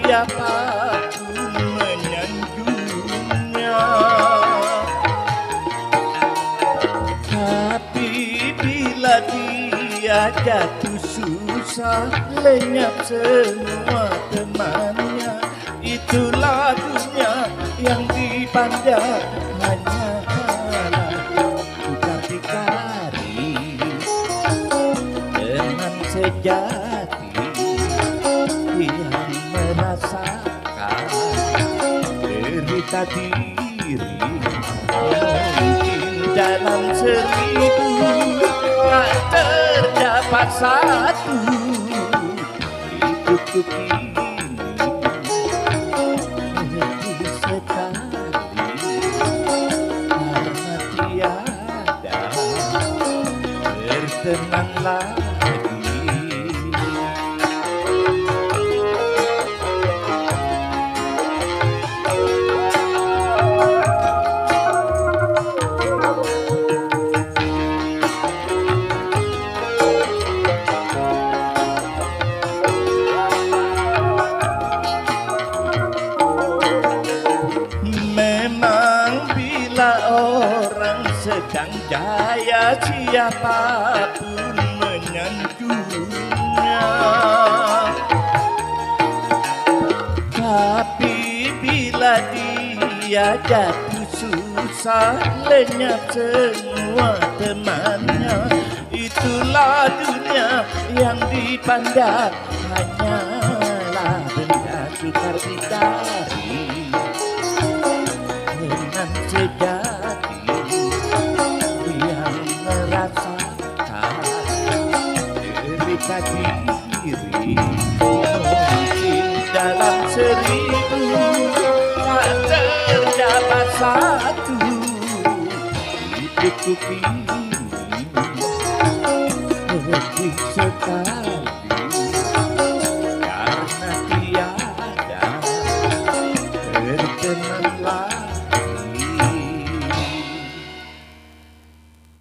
siapapun menyanjungnya. Tapi bila dia jatuh susah, lenyap semua temannya. Itulah dunia yang dipandang hanyalah tukar dikari. Teman sejati yang merasakan derita diri. Mungkin dalam 1000 tak terdapat satu hidupku kini lebih sekali karena tiada bertenang lagi. Memang bila orang sedang jaya, siapapun menyanjungnya. Tapi bila dia jatuh susah, lenyap semua temannya. Itulah dunia yang dipandang hanyalah benda sukar dicari. Teman sejati yang merasakan derita diri. Mungkin dalam 1000 tak terdapat satu hidupku kini lebih sekali